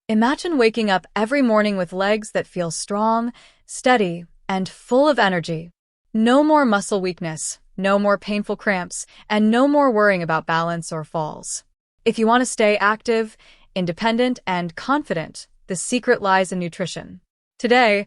Imagine waking up every morning with legs that feel strong, steady, and full of energy. No more muscle weakness, no more painful cramps, and no more worrying about balance or falls. If you want to stay active, independent, and confident, the secret lies in nutrition. Today,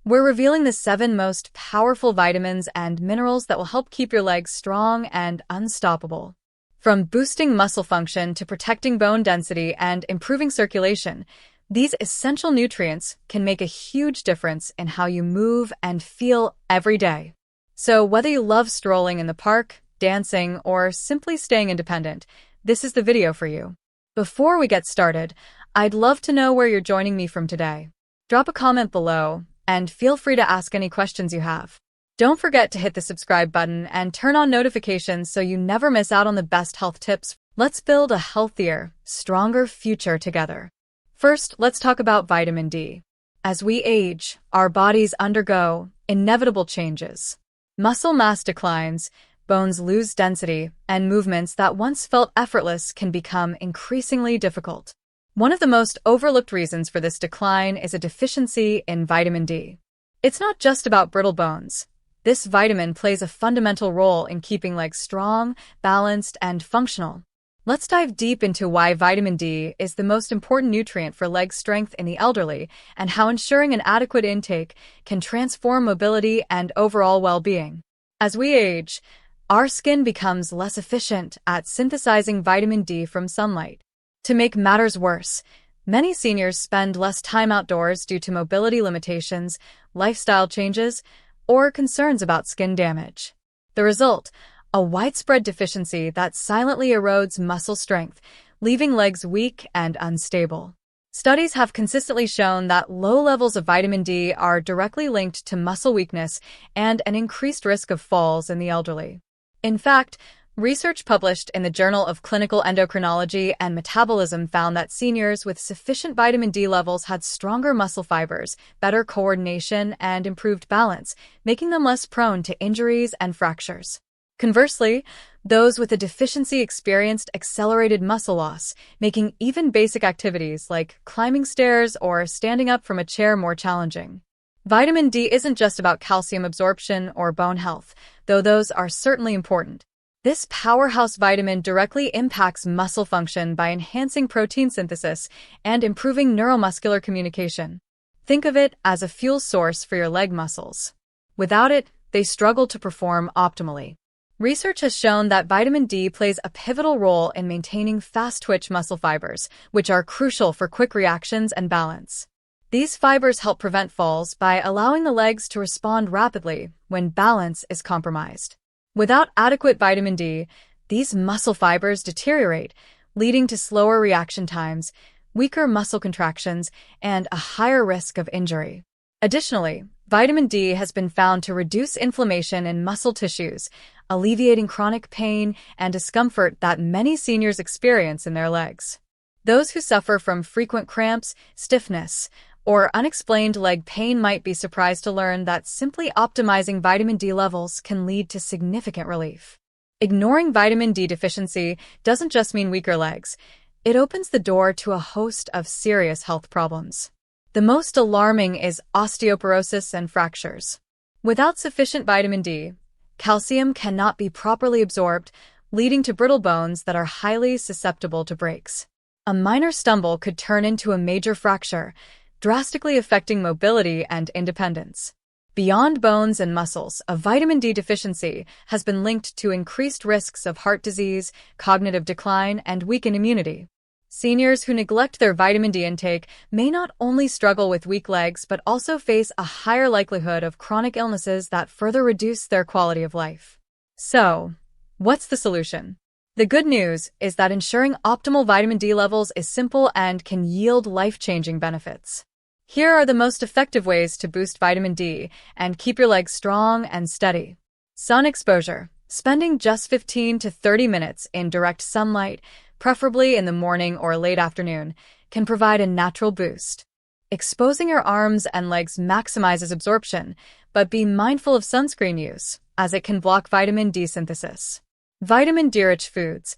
we're revealing the 7 most powerful vitamins and minerals that will help keep your legs strong and unstoppable. From boosting muscle function to protecting bone density and improving circulation, these essential nutrients can make a huge difference in how you move and feel every day. So whether you love strolling in the park, dancing, or simply staying independent, this is the video for you. Before we get started, I'd love to know where you're joining me from today. Drop a comment below, and feel free to ask any questions you have. Don't forget to hit the subscribe button and turn on notifications so you never miss out on the best health tips. Let's build a healthier, stronger future together. First, let's talk about vitamin D. As we age, our bodies undergo inevitable changes. Muscle mass declines, bones lose density, and movements that once felt effortless can become increasingly difficult. One of the most overlooked reasons for this decline is a deficiency in vitamin D. It's not just about brittle bones. This vitamin plays a fundamental role in keeping legs strong, balanced, and functional. Let's dive deep into why vitamin D is the most important nutrient for leg strength in the elderly and how ensuring an adequate intake can transform mobility and overall well-being. As we age, our skin becomes less efficient at synthesizing vitamin D from sunlight. To make matters worse, many seniors spend less time outdoors due to mobility limitations, lifestyle changes, or concerns about skin damage. The result, a widespread deficiency that silently erodes muscle strength, leaving legs weak and unstable. Studies have consistently shown that low levels of vitamin D are directly linked to muscle weakness and an increased risk of falls in the elderly. In fact, research published in the Journal of Clinical Endocrinology and Metabolism found that seniors with sufficient vitamin D levels had stronger muscle fibers, better coordination, and improved balance, making them less prone to injuries and fractures. Conversely, those with a deficiency experienced accelerated muscle loss, making even basic activities like climbing stairs or standing up from a chair more challenging. Vitamin D isn't just about calcium absorption or bone health, though those are certainly important. This powerhouse vitamin directly impacts muscle function by enhancing protein synthesis and improving neuromuscular communication. Think of it as a fuel source for your leg muscles. Without it, they struggle to perform optimally. Research has shown that vitamin D plays a pivotal role in maintaining fast-twitch muscle fibers, which are crucial for quick reactions and balance. These fibers help prevent falls by allowing the legs to respond rapidly when balance is compromised. Without adequate vitamin D, these muscle fibers deteriorate, leading to slower reaction times, weaker muscle contractions, and a higher risk of injury. Additionally, vitamin D has been found to reduce inflammation in muscle tissues, alleviating chronic pain and discomfort that many seniors experience in their legs. Those who suffer from frequent cramps, stiffness, or unexplained leg pain might be surprised to learn that simply optimizing vitamin D levels can lead to significant relief. Ignoring vitamin D deficiency doesn't just mean weaker legs. It opens the door to a host of serious health problems. The most alarming is osteoporosis and fractures. Without sufficient vitamin D, calcium cannot be properly absorbed, leading to brittle bones that are highly susceptible to breaks. A minor stumble could turn into a major fracture, drastically affecting mobility and independence. Beyond bones and muscles, a vitamin D deficiency has been linked to increased risks of heart disease, cognitive decline, and weakened immunity. Seniors who neglect their vitamin D intake may not only struggle with weak legs but also face a higher likelihood of chronic illnesses that further reduce their quality of life. So, what's the solution? The good news is that ensuring optimal vitamin D levels is simple and can yield life-changing benefits. Here are the most effective ways to boost vitamin D and keep your legs strong and steady. Sun exposure. Spending just 15 to 30 minutes in direct sunlight, preferably in the morning or late afternoon, can provide a natural boost. Exposing your arms and legs maximizes absorption, but be mindful of sunscreen use, as it can block vitamin D synthesis. Vitamin D-rich foods.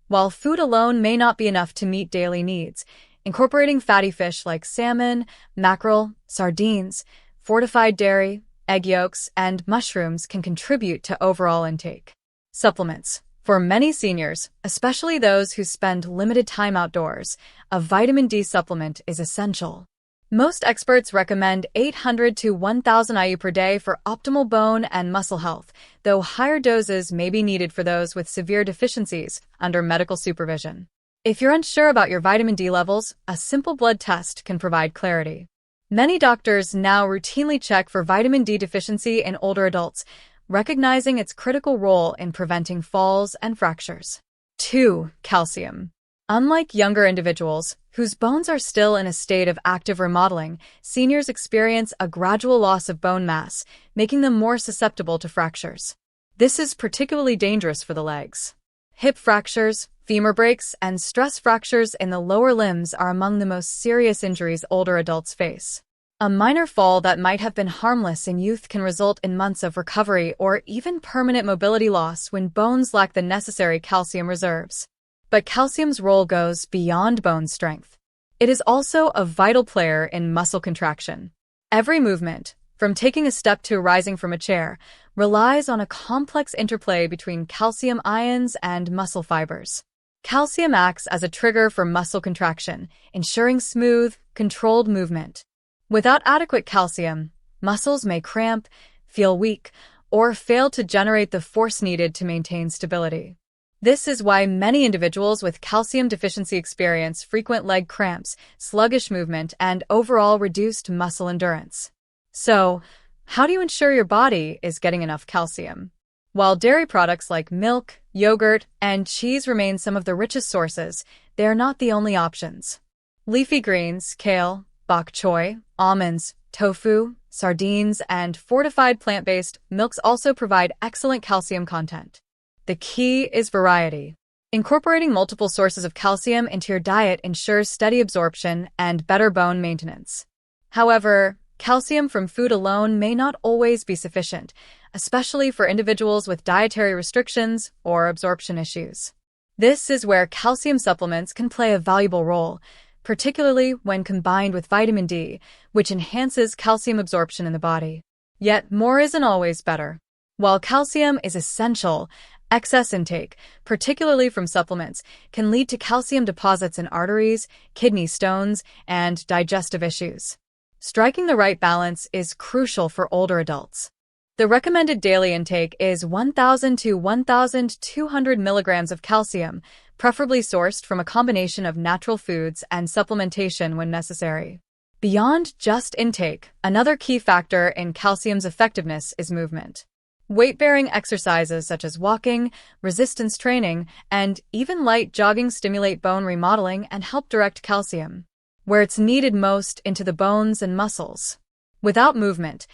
While food alone may not be enough to meet daily needs, Incorporating fatty fish like salmon, mackerel, sardines, fortified dairy, egg yolks, and mushrooms can contribute to overall intake. Supplements. For many seniors, especially those who spend limited time outdoors, a vitamin D supplement is essential. Most experts recommend 800 to 1,000 IU per day for optimal bone and muscle health, though higher doses may be needed for those with severe deficiencies under medical supervision. If you're unsure about your vitamin D levels, a simple blood test can provide clarity. Many doctors now routinely check for vitamin D deficiency in older adults, recognizing its critical role in preventing falls and fractures. 2. Calcium. Unlike younger individuals, whose bones are still in a state of active remodeling, seniors experience a gradual loss of bone mass, making them more susceptible to fractures. This is particularly dangerous for the legs. Hip fractures, femur breaks, and stress fractures in the lower limbs are among the most serious injuries older adults face. A minor fall that might have been harmless in youth can result in months of recovery or even permanent mobility loss when bones lack the necessary calcium reserves. But calcium's role goes beyond bone strength. It is also a vital player in muscle contraction. Every movement, from taking a step to rising from a chair, relies on a complex interplay between calcium ions and muscle fibers. Calcium acts as a trigger for muscle contraction, ensuring smooth, controlled movement. Without adequate calcium, muscles may cramp, feel weak, or fail to generate the force needed to maintain stability. This is why many individuals with calcium deficiency experience frequent leg cramps, sluggish movement, and overall reduced muscle endurance. So, how do you ensure your body is getting enough calcium? While dairy products like milk, yogurt, and cheese remain some of the richest sources, they are not the only options. Leafy greens, kale, bok choy, almonds, tofu, sardines, and fortified plant-based milks also provide excellent calcium content. The key is variety. Incorporating multiple sources of calcium into your diet ensures steady absorption and better bone maintenance. However, calcium from food alone may not always be sufficient, especially for individuals with dietary restrictions or absorption issues. This is where calcium supplements can play a valuable role, particularly when combined with vitamin D, which enhances calcium absorption in the body. Yet, more isn't always better. While calcium is essential, excess intake, particularly from supplements, can lead to calcium deposits in arteries, kidney stones, and digestive issues. Striking the right balance is crucial for older adults. The recommended daily intake is 1,000 to 1,200 milligrams of calcium, preferably sourced from a combination of natural foods and supplementation when necessary. Beyond just intake, another key factor in calcium's effectiveness is movement. Weight-bearing exercises such as walking, resistance training, and even light jogging stimulate bone remodeling and help direct calcium, where it's needed most, into the bones and muscles. Without movement,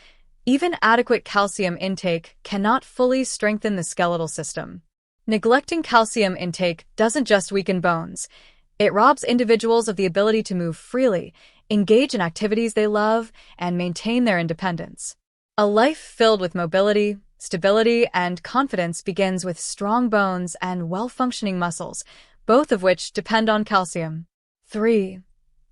even adequate calcium intake cannot fully strengthen the skeletal system. Neglecting calcium intake doesn't just weaken bones, it robs individuals of the ability to move freely, engage in activities they love, and maintain their independence. A life filled with mobility, stability, and confidence begins with strong bones and well-functioning muscles, both of which depend on calcium. 3.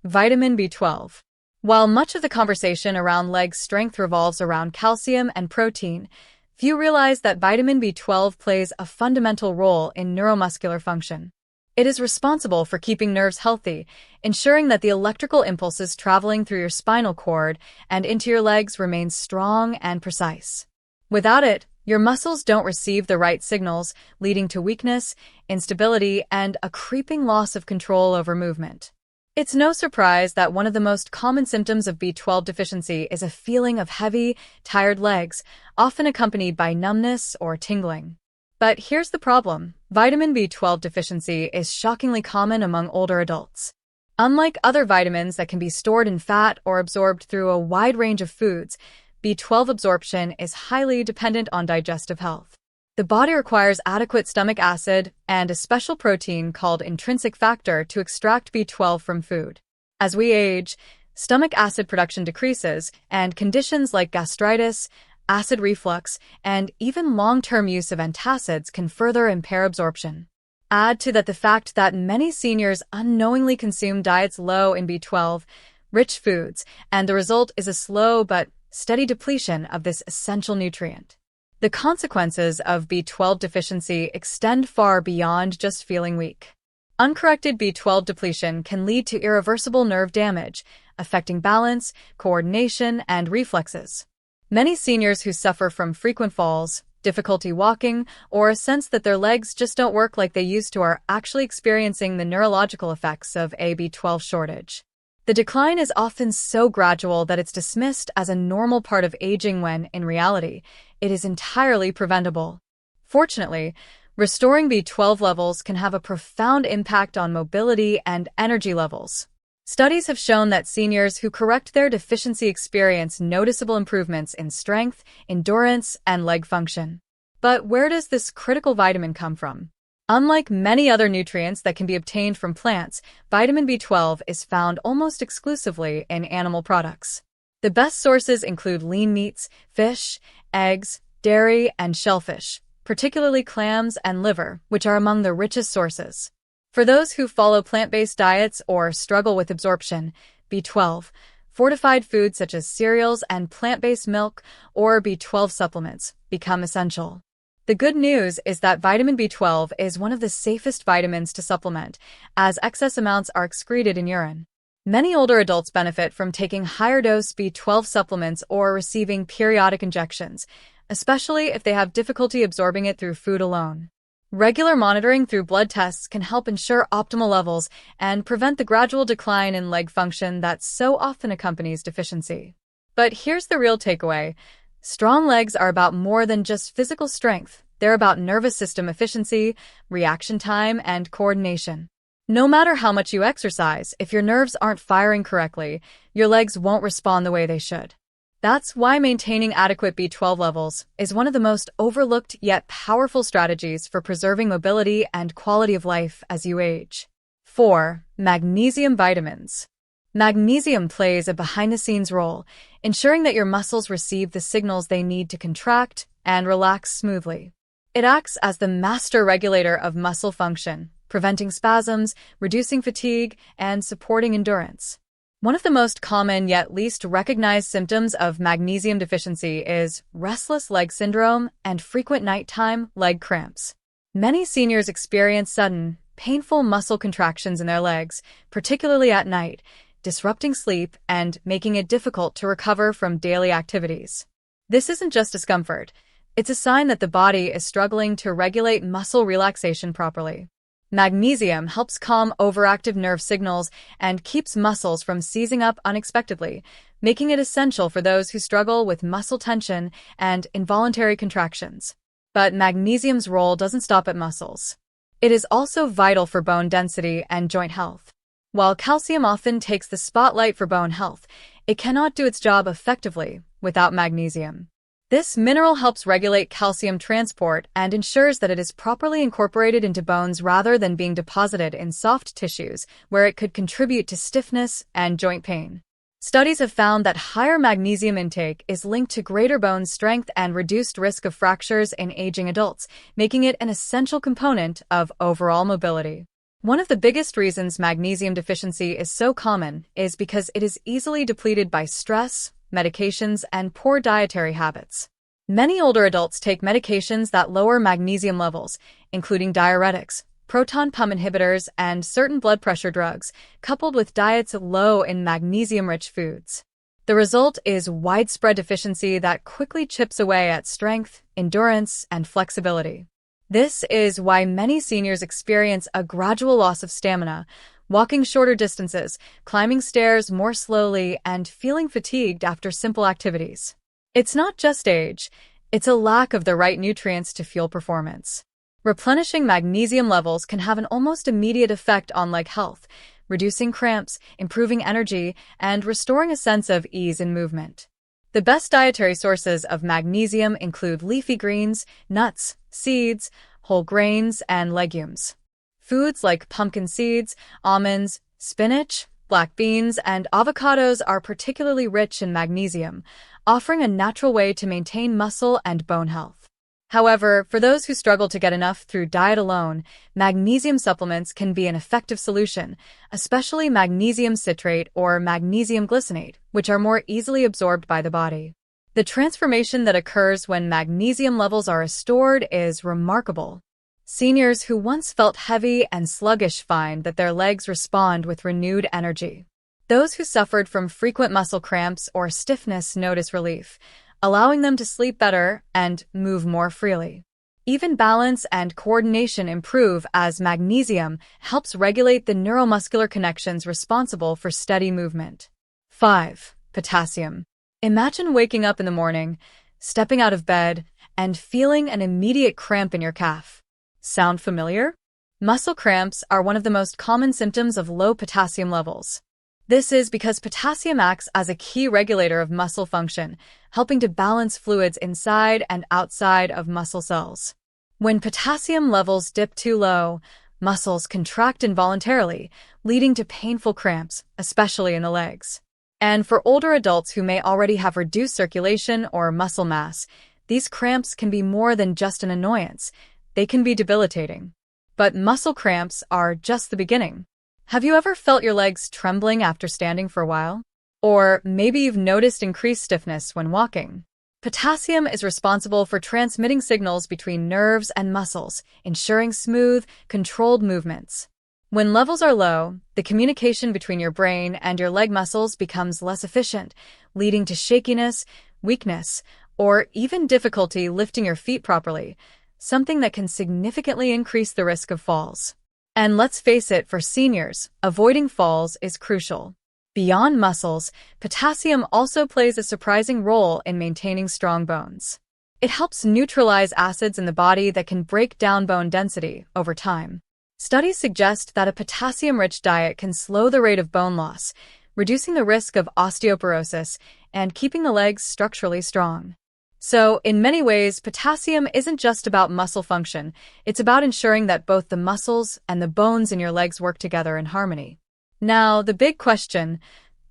Vitamin B12. While much of the conversation around leg strength revolves around calcium and protein, few realize that vitamin B12 plays a fundamental role in neuromuscular function. It is responsible for keeping nerves healthy, ensuring that the electrical impulses traveling through your spinal cord and into your legs remain strong and precise. Without it, your muscles don't receive the right signals, leading to weakness, instability, and a creeping loss of control over movement. It's no surprise that one of the most common symptoms of B12 deficiency is a feeling of heavy, tired legs, often accompanied by numbness or tingling. But here's the problem. Vitamin B12 deficiency is shockingly common among older adults. Unlike other vitamins that can be stored in fat or absorbed through a wide range of foods, B12 absorption is highly dependent on digestive health. The body requires adequate stomach acid and a special protein called intrinsic factor to extract B12 from food. As we age, stomach acid production decreases, and conditions like gastritis, acid reflux, and even long-term use of antacids can further impair absorption. Add to that the fact that many seniors unknowingly consume diets low in B12, rich foods, and the result is a slow but steady depletion of this essential nutrient. The consequences of B12 deficiency extend far beyond just feeling weak. Uncorrected B12 depletion can lead to irreversible nerve damage, affecting balance, coordination, and reflexes. Many seniors who suffer from frequent falls, difficulty walking, or a sense that their legs just don't work like they used to are actually experiencing the neurological effects of a B12 shortage. The decline is often so gradual that it's dismissed as a normal part of aging when, in reality, it is entirely preventable. Fortunately, restoring B12 levels can have a profound impact on mobility and energy levels. Studies have shown that seniors who correct their deficiency experience noticeable improvements in strength, endurance, and leg function. But where does this critical vitamin come from? Unlike many other nutrients that can be obtained from plants, vitamin B12 is found almost exclusively in animal products. The best sources include lean meats, fish, eggs, dairy, and shellfish, particularly clams and liver, which are among the richest sources. For those who follow plant-based diets or struggle with absorption, B12, fortified foods such as cereals and plant-based milk or B12 supplements become essential. The good news is that vitamin B12 is one of the safest vitamins to supplement, as excess amounts are excreted in urine. Many older adults benefit from taking higher-dose B12 supplements or receiving periodic injections, especially if they have difficulty absorbing it through food alone. Regular monitoring through blood tests can help ensure optimal levels and prevent the gradual decline in leg function that so often accompanies deficiency. But here's the real takeaway. Strong legs are about more than just physical strength. They're about nervous system efficiency, reaction time, and coordination. No matter how much you exercise, if your nerves aren't firing correctly, your legs won't respond the way they should. That's why maintaining adequate B12 levels is one of the most overlooked yet powerful strategies for preserving mobility and quality of life as you age. 4. Magnesium vitamins. Magnesium plays a behind-the-scenes role, ensuring that your muscles receive the signals they need to contract and relax smoothly. It acts as the master regulator of muscle function, preventing spasms, reducing fatigue, and supporting endurance. One of the most common yet least recognized symptoms of magnesium deficiency is restless leg syndrome and frequent nighttime leg cramps. Many seniors experience sudden, painful muscle contractions in their legs, particularly at night, disrupting sleep and making it difficult to recover from daily activities. This isn't just discomfort. It's a sign that the body is struggling to regulate muscle relaxation properly. Magnesium helps calm overactive nerve signals and keeps muscles from seizing up unexpectedly, making it essential for those who struggle with muscle tension and involuntary contractions. But magnesium's role doesn't stop at muscles. It is also vital for bone density and joint health. While calcium often takes the spotlight for bone health, it cannot do its job effectively without magnesium. This mineral helps regulate calcium transport and ensures that it is properly incorporated into bones rather than being deposited in soft tissues, where it could contribute to stiffness and joint pain. Studies have found that higher magnesium intake is linked to greater bone strength and reduced risk of fractures in aging adults, making it an essential component of overall mobility. One of the biggest reasons magnesium deficiency is so common is because it is easily depleted by stress, medications, and poor dietary habits. Many older adults take medications that lower magnesium levels, including diuretics, proton pump inhibitors, and certain blood pressure drugs, coupled with diets low in magnesium-rich foods. The result is widespread deficiency that quickly chips away at strength, endurance, and flexibility. This is why many seniors experience a gradual loss of stamina, walking shorter distances, climbing stairs more slowly, and feeling fatigued after simple activities. It's not just age, it's a lack of the right nutrients to fuel performance. Replenishing magnesium levels can have an almost immediate effect on leg health, reducing cramps, improving energy, and restoring a sense of ease in movement. The best dietary sources of magnesium include leafy greens, nuts, seeds, whole grains, and legumes. Foods like pumpkin seeds, almonds, spinach, black beans, and avocados are particularly rich in magnesium, offering a natural way to maintain muscle and bone health. However, for those who struggle to get enough through diet alone, magnesium supplements can be an effective solution, especially magnesium citrate or magnesium glycinate, which are more easily absorbed by the body. The transformation that occurs when magnesium levels are restored is remarkable. Seniors who once felt heavy and sluggish find that their legs respond with renewed energy. Those who suffered from frequent muscle cramps or stiffness notice relief, allowing them to sleep better and move more freely. Even balance and coordination improve as magnesium helps regulate the neuromuscular connections responsible for steady movement. 5. Potassium. Imagine waking up in the morning, stepping out of bed, and feeling an immediate cramp in your calf. Sound familiar? Muscle cramps are one of the most common symptoms of low potassium levels. This is because potassium acts as a key regulator of muscle function, helping to balance fluids inside and outside of muscle cells. When potassium levels dip too low, muscles contract involuntarily, leading to painful cramps, especially in the legs. And for older adults who may already have reduced circulation or muscle mass, these cramps can be more than just an annoyance. They can be debilitating. But muscle cramps are just the beginning. Have you ever felt your legs trembling after standing for a while? Or maybe you've noticed increased stiffness when walking. Potassium is responsible for transmitting signals between nerves and muscles, ensuring smooth, controlled movements. When levels are low, the communication between your brain and your leg muscles becomes less efficient, leading to shakiness, weakness, or even difficulty lifting your feet properly, something that can significantly increase the risk of falls. And let's face it, for seniors, avoiding falls is crucial. Beyond muscles, potassium also plays a surprising role in maintaining strong bones. It helps neutralize acids in the body that can break down bone density over time. Studies suggest that a potassium-rich diet can slow the rate of bone loss, reducing the risk of osteoporosis and keeping the legs structurally strong. So, in many ways, potassium isn't just about muscle function, it's about ensuring that both the muscles and the bones in your legs work together in harmony. Now, the big question,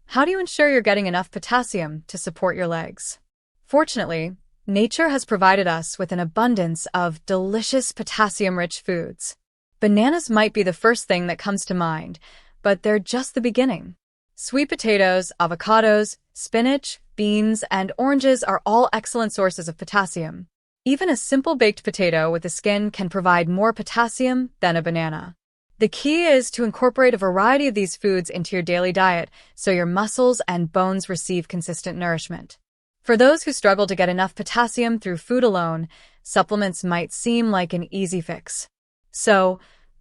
how do you ensure you're getting enough potassium to support your legs? Fortunately, nature has provided us with an abundance of delicious potassium-rich foods. Bananas might be the first thing that comes to mind, but they're just the beginning. Sweet potatoes, avocados, spinach, beans, and oranges are all excellent sources of potassium. Even a simple baked potato with the skin can provide more potassium than a banana. The key is to incorporate a variety of these foods into your daily diet so your muscles and bones receive consistent nourishment. For those who struggle to get enough potassium through food alone, supplements might seem like an easy fix. So,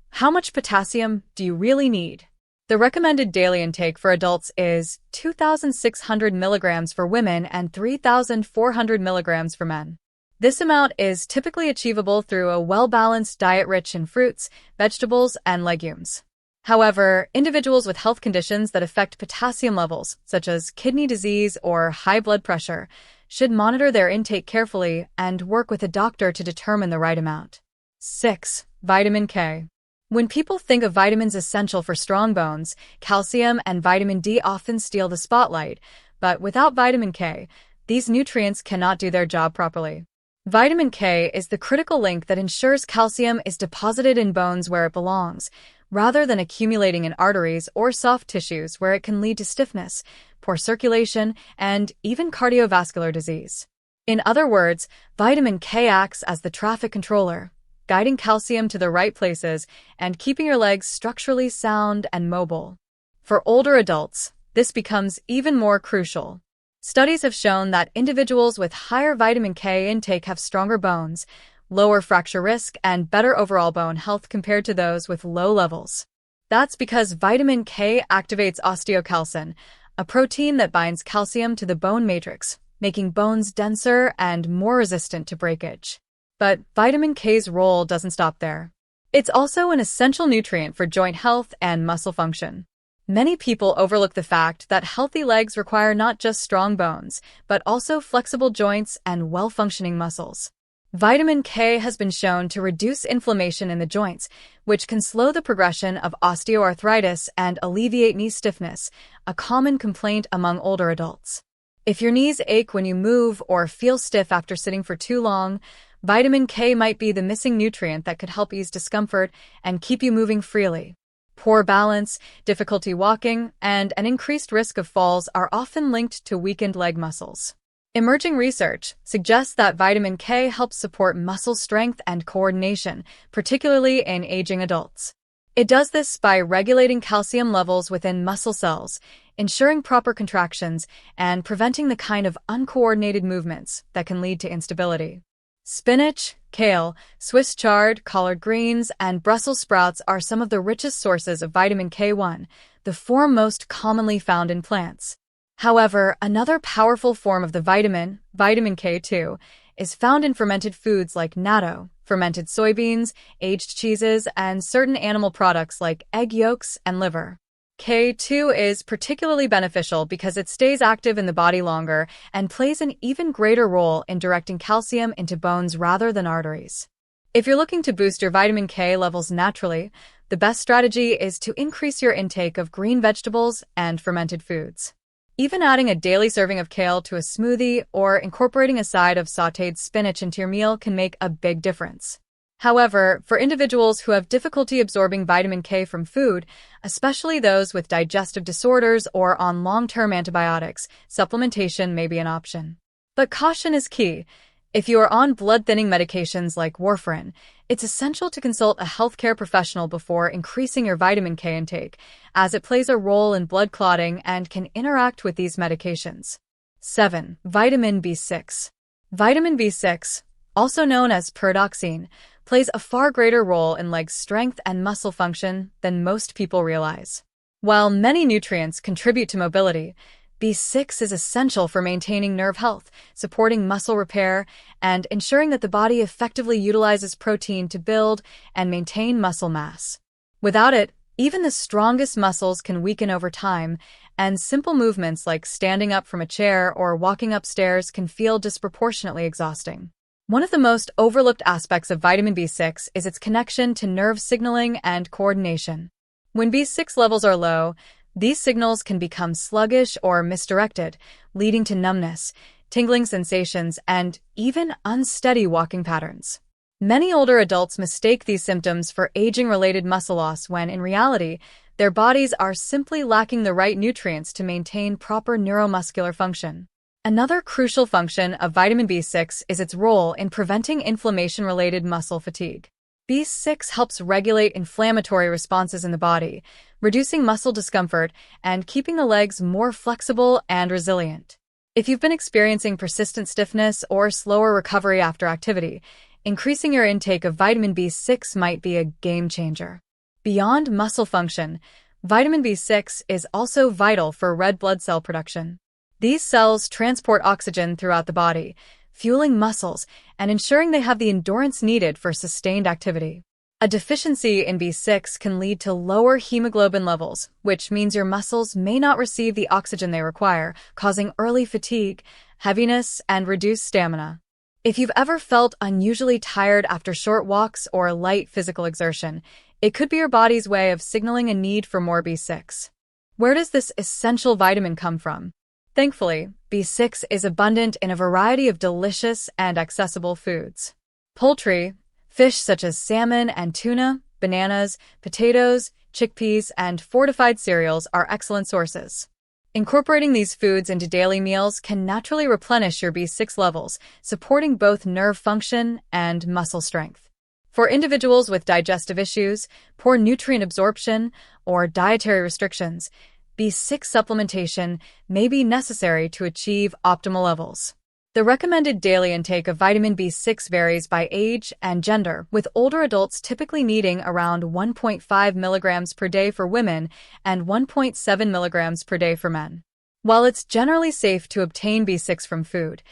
how much potassium do you really need? The recommended daily intake for adults is 2,600 milligrams for women and 3,400 milligrams for men. This amount is typically achievable through a well-balanced diet rich in fruits, vegetables, and legumes. However, individuals with health conditions that affect potassium levels, such as kidney disease or high blood pressure, should monitor their intake carefully and work with a doctor to determine the right amount. 6. Vitamin K. When people think of vitamins essential for strong bones, calcium and vitamin D often steal the spotlight, but without vitamin K, these nutrients cannot do their job properly. Vitamin K is the critical link that ensures calcium is deposited in bones where it belongs, rather than accumulating in arteries or soft tissues where it can lead to stiffness, poor circulation, and even cardiovascular disease. In other words, vitamin K acts as the traffic controller, guiding calcium to the right places and keeping your legs structurally sound and mobile. For older adults, this becomes even more crucial. Studies have shown that individuals with higher vitamin K intake have stronger bones, lower fracture risk, and better overall bone health compared to those with low levels. That's because vitamin K activates osteocalcin, a protein that binds calcium to the bone matrix, making bones denser and more resistant to breakage. But vitamin K's role doesn't stop there. It's also an essential nutrient for joint health and muscle function. Many people overlook the fact that healthy legs require not just strong bones, but also flexible joints and well-functioning muscles. Vitamin K has been shown to reduce inflammation in the joints, which can slow the progression of osteoarthritis and alleviate knee stiffness, a common complaint among older adults. If your knees ache when you move or feel stiff after sitting for too long, Vitamin K might be the missing nutrient that could help ease discomfort and keep you moving freely. Poor balance, difficulty walking, and an increased risk of falls are often linked to weakened leg muscles. Emerging research suggests that vitamin K helps support muscle strength and coordination, particularly in aging adults. It does this by regulating calcium levels within muscle cells, ensuring proper contractions, and preventing the kind of uncoordinated movements that can lead to instability. Spinach, kale, Swiss chard, collard greens, and Brussels sprouts are some of the richest sources of vitamin K1, the form most commonly found in plants. However, another powerful form of the vitamin K2, is found in fermented foods like natto, fermented soybeans, aged cheeses, and certain animal products like egg yolks and liver. K2 is particularly beneficial because it stays active in the body longer and plays an even greater role in directing calcium into bones rather than arteries. If you're looking to boost your vitamin K levels naturally, the best strategy is to increase your intake of green vegetables and fermented foods. Even adding a daily serving of kale to a smoothie or incorporating a side of sautéed spinach into your meal can make a big difference. However, for individuals who have difficulty absorbing vitamin K from food, especially those with digestive disorders or on long-term antibiotics, supplementation may be an option. But caution is key. If you are on blood-thinning medications like warfarin, it's essential to consult a healthcare professional before increasing your vitamin K intake, as it plays a role in blood clotting and can interact with these medications. 7. Vitamin B6. Vitamin B6, also known as pyridoxine, plays a far greater role in leg strength and muscle function than most people realize. While many nutrients contribute to mobility, B6 is essential for maintaining nerve health, supporting muscle repair, and ensuring that the body effectively utilizes protein to build and maintain muscle mass. Without it, even the strongest muscles can weaken over time, and simple movements like standing up from a chair or walking upstairs can feel disproportionately exhausting. One of the most overlooked aspects of vitamin B6 is its connection to nerve signaling and coordination. When B6 levels are low, these signals can become sluggish or misdirected, leading to numbness, tingling sensations, and even unsteady walking patterns. Many older adults mistake these symptoms for aging-related muscle loss when, in reality, their bodies are simply lacking the right nutrients to maintain proper neuromuscular function. Another crucial function of vitamin B6 is its role in preventing inflammation-related muscle fatigue. B6 helps regulate inflammatory responses in the body, reducing muscle discomfort and keeping the legs more flexible and resilient. If you've been experiencing persistent stiffness or slower recovery after activity, increasing your intake of vitamin B6 might be a game changer. Beyond muscle function, vitamin B6 is also vital for red blood cell production. These cells transport oxygen throughout the body, fueling muscles and ensuring they have the endurance needed for sustained activity. A deficiency in B6 can lead to lower hemoglobin levels, which means your muscles may not receive the oxygen they require, causing early fatigue, heaviness, and reduced stamina. If you've ever felt unusually tired after short walks or light physical exertion, it could be your body's way of signaling a need for more B6. Where does this essential vitamin come from? Thankfully, B6 is abundant in a variety of delicious and accessible foods. Poultry, fish such as salmon and tuna, bananas, potatoes, chickpeas, and fortified cereals are excellent sources. Incorporating these foods into daily meals can naturally replenish your B6 levels, supporting both nerve function and muscle strength. For individuals with digestive issues, poor nutrient absorption, or dietary restrictions, B6 supplementation may be necessary to achieve optimal levels. The recommended daily intake of vitamin B6 varies by age and gender, with older adults typically needing around 1.5 milligrams per day for women and 1.7 milligrams per day for men. While it's generally safe to obtain B6 from food,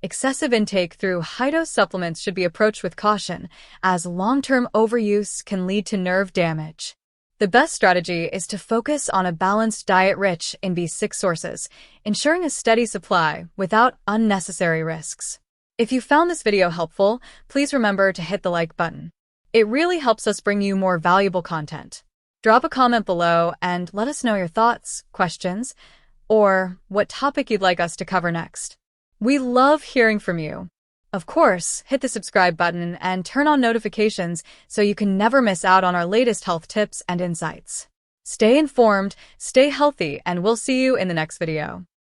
excessive intake through high-dose supplements should be approached with caution, as long-term overuse can lead to nerve damage. The best strategy is to focus on a balanced diet rich in B6 sources, ensuring a steady supply without unnecessary risks. If you found this video helpful, please remember to hit the like button. It really helps us bring you more valuable content. Drop a comment below and let us know your thoughts, questions, or what topic you'd like us to cover next. We love hearing from you. Of course, hit the subscribe button and turn on notifications so you can never miss out on our latest health tips and insights. Stay informed, stay healthy, and we'll see you in the next video.